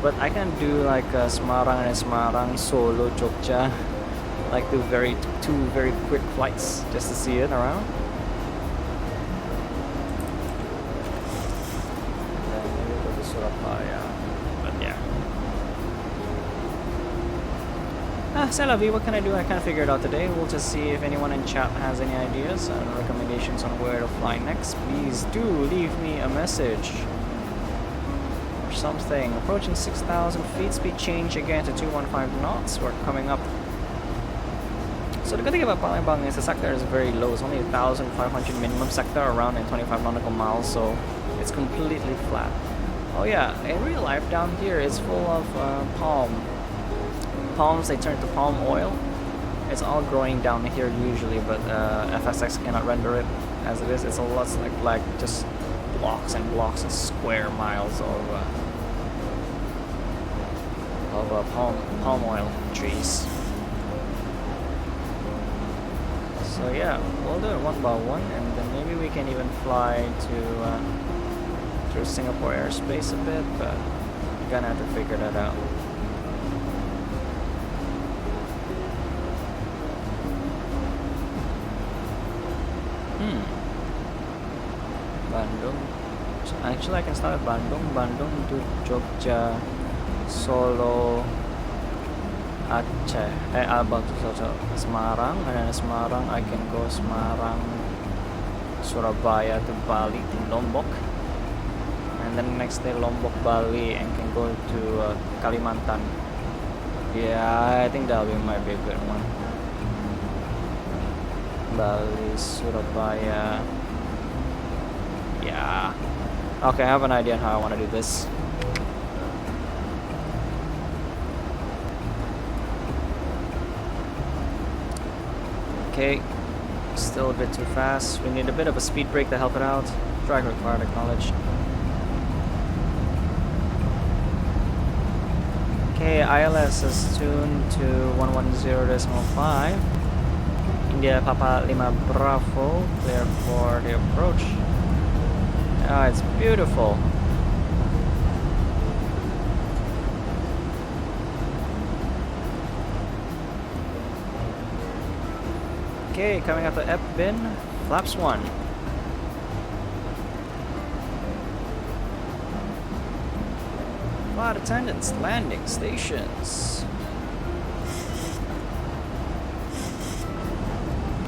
But I can do like Semarang and Semarang, Solo, Jogja, like do two very quick flights just to see it around. And then maybe go to Surabaya. But yeah. C'est la vie, what can I do? I can't figure it out today. We'll just see if anyone in chat has any ideas and recommendations on where to fly next. Please do leave me a message or something. Approaching 6,000 feet, speed change again to 215 knots. We're coming up. So the good thing about Palembang is the sector is very low. It's only 1,500 minimum sector, around 25 nautical miles, so it's completely flat. Oh yeah, in real life down here it's full of palms. They turn to palm oil. It's all growing down here usually, but FSX cannot render it as it is. It's a lot like just blocks and blocks and square miles of palm oil trees. So yeah, we'll do it one by one, and then maybe we can even fly to through Singapore airspace a bit, but we're gonna have to figure that out. Bandung. So actually, I can start at Bandung to Jogja, Solo, Aceh. Abang to Semarang, and then Semarang I can go Semarang, Surabaya to Bali to Lombok, and then next day Lombok, Bali, and can go to Kalimantan. Yeah, I think that might be a good one. Bali, Surabaya. Yeah. Okay, I have an idea on how I want to do this. Okay, still a bit too fast. We need a bit of a speed brake to help it out. Drag required, acknowledged. Okay, ILS is tuned to 110.5. India Papa Lima Bravo, clear for the approach. Oh, it's beautiful. Okay, coming up to Epbin, flaps 1. Flight attendants, landing stations.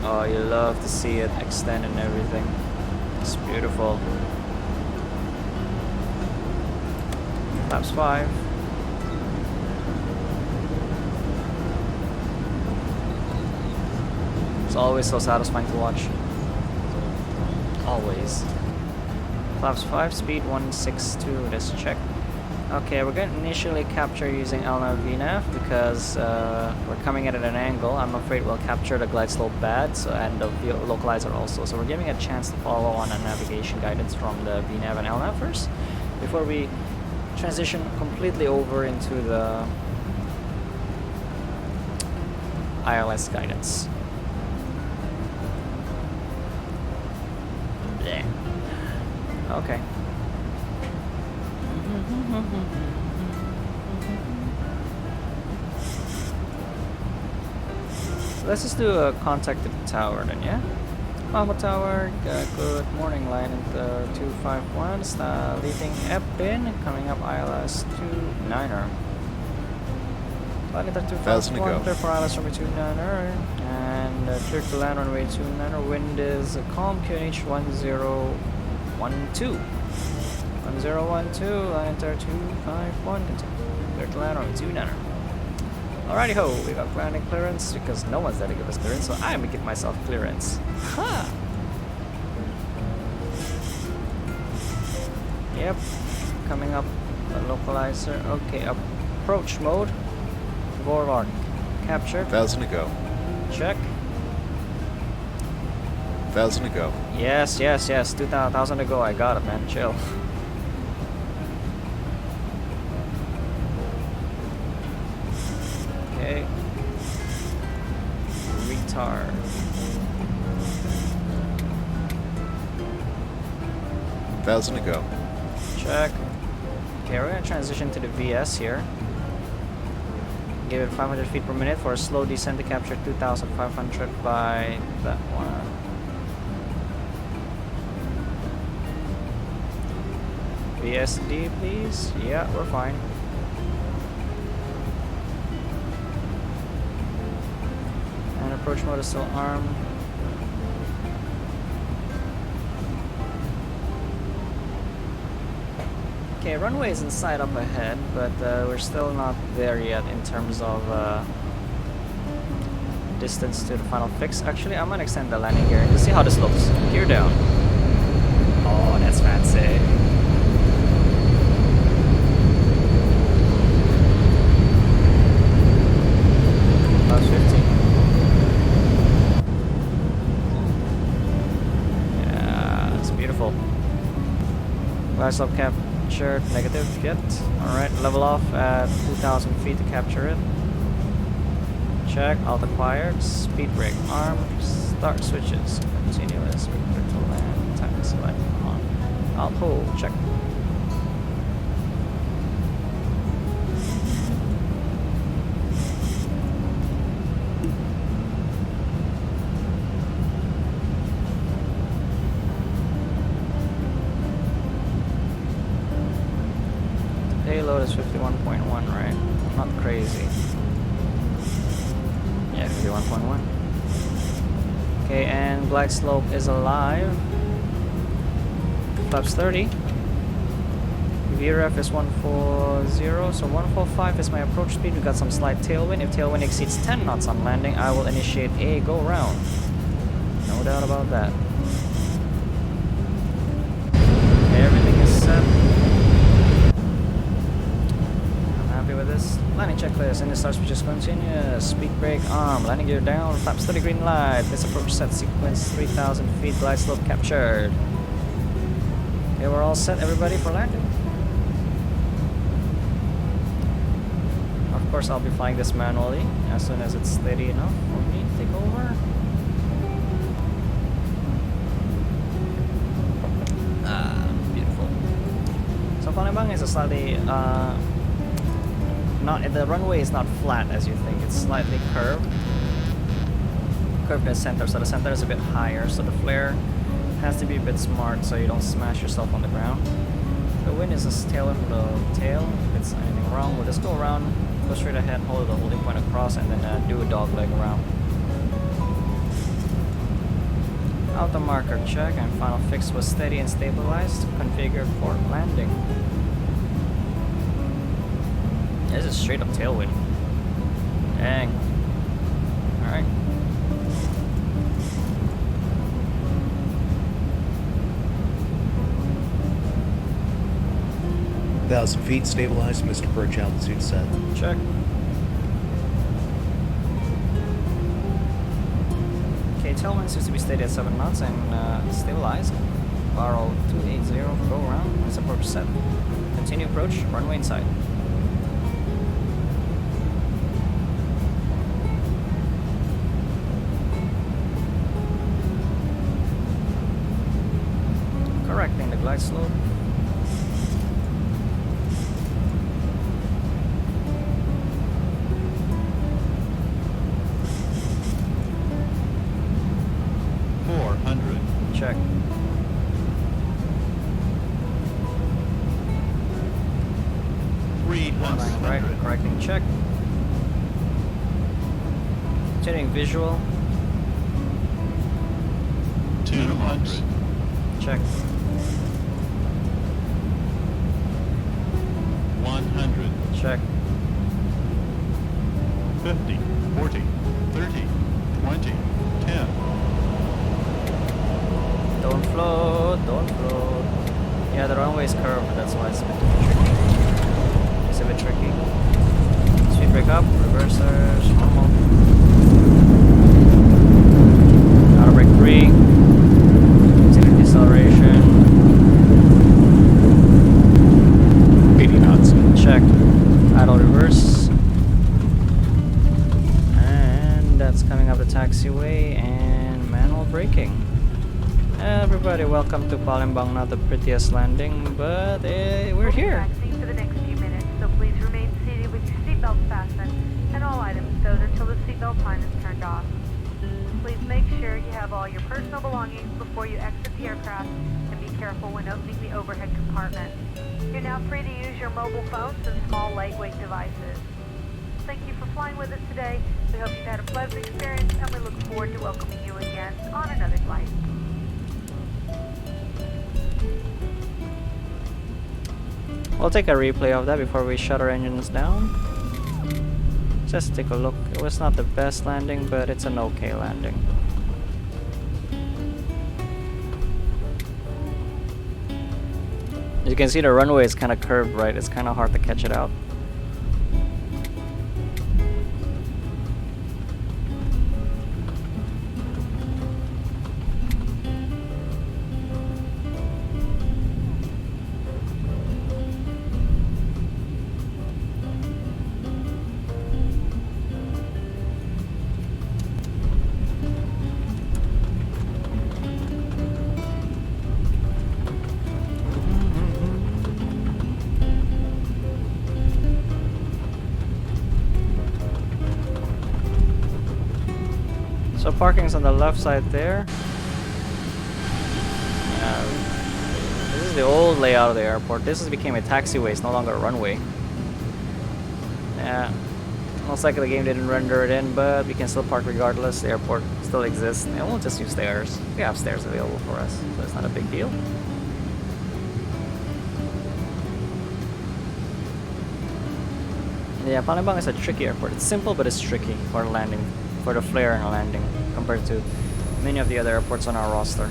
Oh, you love to see it extend and everything. It's beautiful. Flaps 5. It's always so satisfying to watch. Always. Flaps 5, speed 162. Let's check. Okay, we're going to initially capture using LNAV VNAV because we're coming at an angle. I'm afraid we'll capture the glide slope bad, so, and the localizer also. So we're giving a chance to follow on a navigation guidance from the VNAV and LNAV first before we transition completely over into the ILS guidance. Blech. Okay. Let's just do a contact to the tower then, yeah? Mama Tower, good morning, line into 251, leaving Epbin, coming up ILS 29er. Line into 251, clear for ILS runway 29er, and clear to land runway 29er, wind is a calm QNH 1012. 1012, line into 251, continue, clear to land runway 29er. Alrighty ho, we got landing clearance because no one's there to give us clearance, so I'm gonna give myself clearance. Ha! Yep, coming up a localizer. Okay, approach mode. Vorlark captured. 1,000 to go. Check. 1,000 to go. Yes, 2,000 to go. I got it, man. Chill. 1,000 to go. Check. Okay, we're gonna transition to the VS here. Give it 500 feet per minute for a slow descent to capture 2,500 by that one. VSD, please. Yeah, we're fine. And approach mode is still armed. Okay, runway is inside up ahead, but we're still not there yet in terms of distance to the final fix. Actually, I'm gonna extend the landing gear to see how this looks. Gear down. Oh, that's fancy. Plus 15. Yeah, it's beautiful. Last up cap. Negative yet. Alright, level off at 2,000 feet to capture it. Check, alt acquired, speed brake armed, start switches, continuous, virtual land, time select on, alt hold, check. Payload is 51.1, right? Not crazy. Yeah, 51.1. Okay, and glide slope is alive. Flaps 30. VREF is 140, so 145 is my approach speed. We got some slight tailwind. If tailwind exceeds 10 knots on landing, I will initiate a go round. No doubt about that. Okay, everything is set. With this landing checklist, and it starts with just continuous speed brake arm, landing gear down, flaps 30 green light. This approach set sequence 3,000 feet, glide slope captured. Okay, we're all set, everybody, for landing. Of course, I'll be flying this manually as soon as it's steady enough for me to take over. Beautiful. So Palembang is a slightly the runway is not flat as you think, it's slightly curved. Curved in the center, so the center is a bit higher, so the flare has to be a bit smart so you don't smash yourself on the ground. The wind is a tailwind from the tail. If it's anything wrong, we'll just go around, go straight ahead, hold the holding point across, and then do a dog leg around. Auto marker check, and final fix was steady and stabilized, configured for landing. This is straight up tailwind. Dang. Alright. Thousand feet stabilized, Mr. Perch, altitude set. Check. Okay, tailwind seems to be steady at 7 knots and stabilized. Barrel 280, go around. This approach set. Continue approach, runway inside. Correcting the glide slope. Check. Right, correcting check. Continuing visual. 200. Check. 100. Check. 50, 40, 30, 20, 10. Don't float, don't float. Yeah, the runway is curved, that's why it's a bit tricky. It's a bit tricky. Speed brake up, reversers, normal. Auto brake 3. Continue deceleration. 80 knots. Check. Idle reverse. And that's coming up the taxiway and manual braking. Everybody, welcome to Palembang. Not the prettiest landing, but we're here. Taxiing for the next few minutes, so please remain seated with your seatbelts fastened and all items stowed until the seatbelt sign is turned off. Please make sure you have all your personal belongings before you exit the aircraft, and be careful when opening the overhead compartment. You're now free to use your mobile phones and small lightweight devices. Thank you for flying with us today. We hope you've had a pleasant experience, and we look forward to welcoming you again on another flight. We'll take a replay of that before we shut our engines down. Just take a look. It was not the best landing, but it's an okay landing. As you can see, the runway is kind of curved, right? It's kind of hard to catch it out. So parking's on the left side there. This is the old layout of the airport. This has became a taxiway. It's no longer a runway. Yeah, most likely the game didn't render it in, but we can still park regardless. The airport still exists, and we'll just use stairs. We have stairs available for us, so it's not a big deal. Yeah, Palembang is a tricky airport. It's simple, but it's tricky for landing, for the flare and landing, compared to many of the other airports on our roster.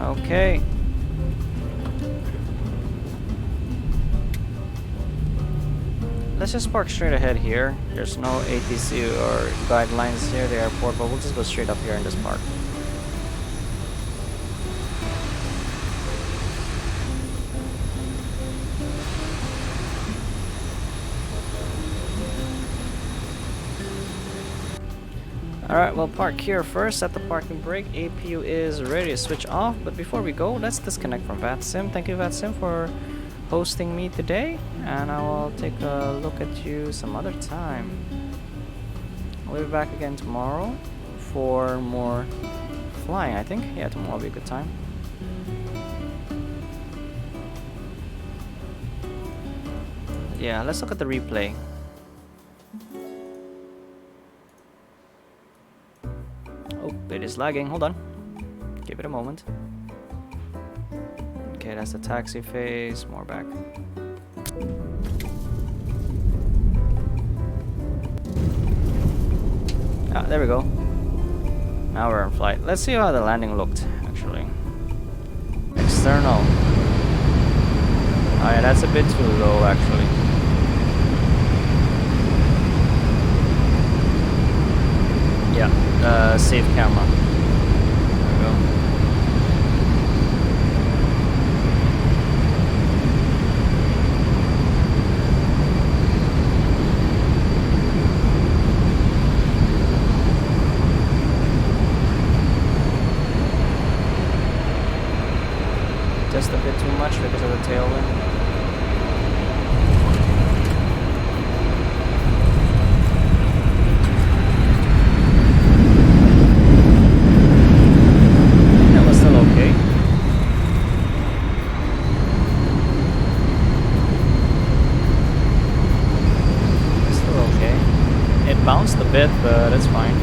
Okay. Let's just park straight ahead here. There's no ATC or guidelines here at the airport, but we'll just go straight up here and just park. Alright, we'll park here first at the parking brake. APU is ready to switch off, but before we go, let's disconnect from VATSIM. Thank you, VATSIM, for hosting me today, and I will take a look at you some other time. We'll be back again tomorrow for more flying, I think. Yeah, tomorrow will be a good time. Yeah, let's look at the replay. Oh, it is lagging. Hold on. Give it a moment. Okay, that's the taxi phase. More back. Ah, there we go. Now we're in flight. Let's see how the landing looked, actually. External. Oh yeah, that's a bit too low, actually. Yeah, save camera. There we go. Just a bit too much because of the tailwind. That was still okay. It's still okay. It bounced a bit, but it's fine.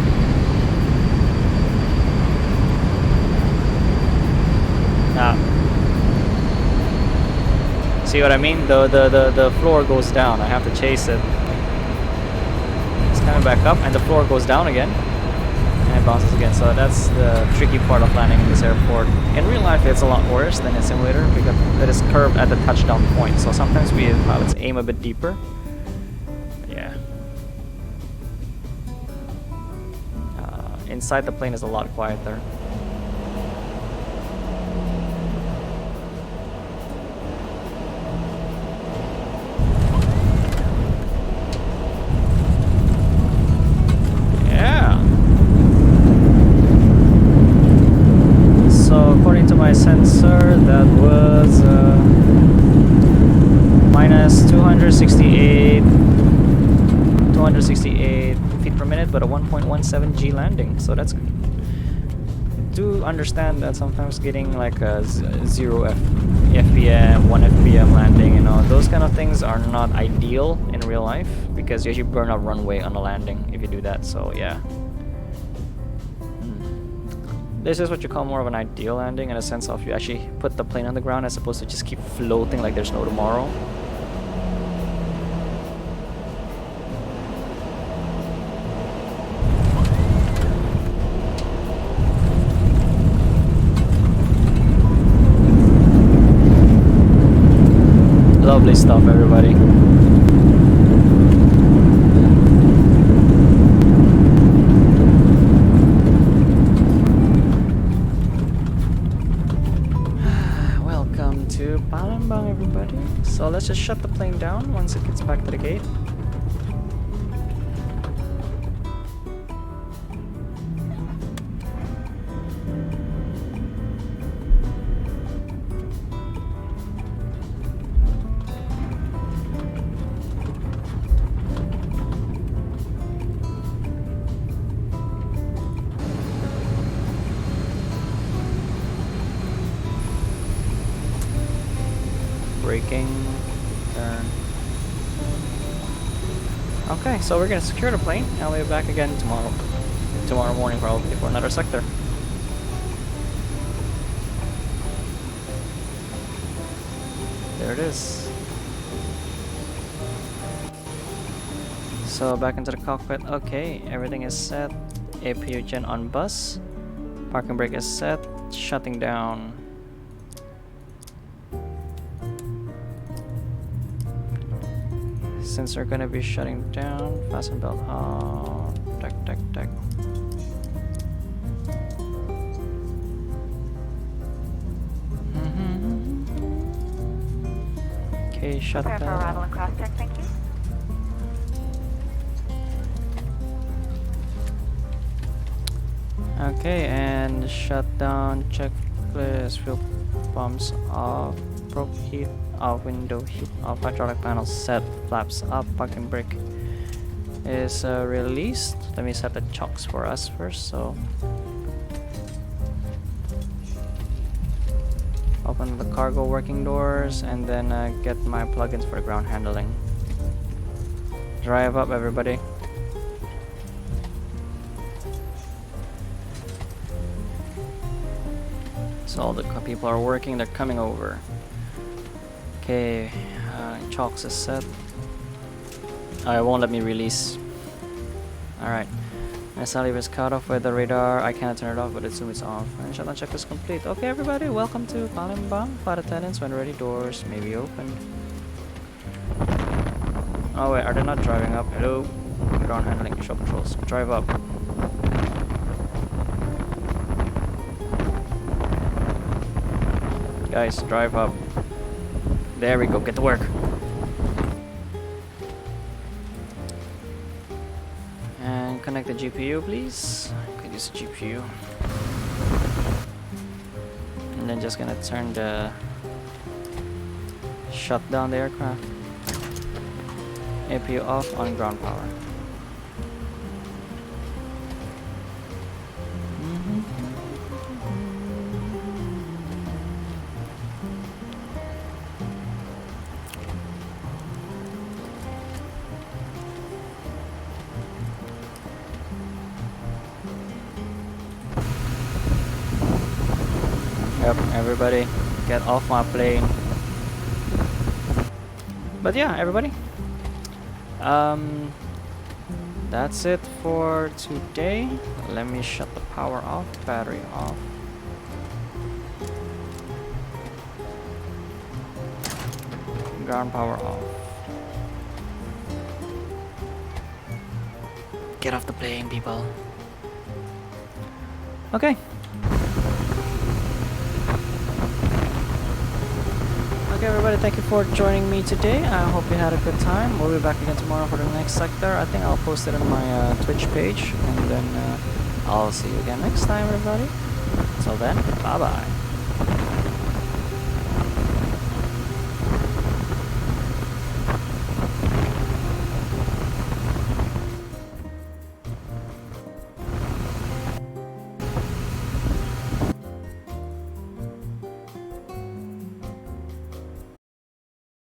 See what I mean? The floor goes down. I have to chase it. It's coming back up, and the floor goes down again, and it bounces again. So that's the tricky part of landing in this airport. In real life, it's a lot worse than in simulator because it is curved at the touchdown point. So sometimes we pilots aim a bit deeper. Yeah. Inside the plane is a lot quieter. My sensor, that was minus 268 feet per minute, but a 1.17 G landing, so that's good. Do understand that sometimes getting like a 0 FPM, 1 FPM landing, you know, those kind of things are not ideal in real life because you actually burn up runway on a landing if you do that, so yeah. This is what you call more of an ideal landing in a sense of you actually put the plane on the ground as opposed to just keep floating like there's no tomorrow. Lovely stuff, everybody. Everybody. So let's just shut the plane down once it gets back to the gate. Braking, turn. Okay, so we're gonna secure the plane and we'll be back again tomorrow morning probably for another sector. There it is. So back into the cockpit. Okay, everything is set. APU gen on bus. Parking brake is set. Shutting down. Since they're gonna be shutting down, fasten belt on, deck. Okay, shut down. Prepare for arrival and cross check, thank you. Okay, and shut down checklist, fuel pumps off, probe heat off, window heat off, hydraulic panel set, flaps up, parking brake is released. Let me set the chocks for us first. So open the cargo working doors and then get my plugins for the ground handling. Drive up, everybody. So all the people are working, they're coming over. Okay, chocks is set. Oh, it won't let me release. Alright. My salve is cut off with the radar. I cannot turn it off, but assume it's off. And shutdown check is complete. Okay, everybody, welcome to Palembang. Flight attendants, when ready, doors may be opened. Oh wait, are they not driving up? Hello? Ground handling, show controls. Drive up. Guys, drive up. There we go, get to work. And connect the GPU, please. Okay, this GPU. And then just gonna turn the shut down the aircraft. APU off on ground power. Yep, everybody, get off my plane. But yeah, everybody. That's it for today. Let me shut the power off, battery off. Ground power off. Get off the plane, people. Okay. Okay, everybody, thank you for joining me today. I hope you had a good time. We'll be back again tomorrow for the next sector. I think I'll post it on my Twitch page, and then I'll see you again next time, everybody. Until then, bye-bye.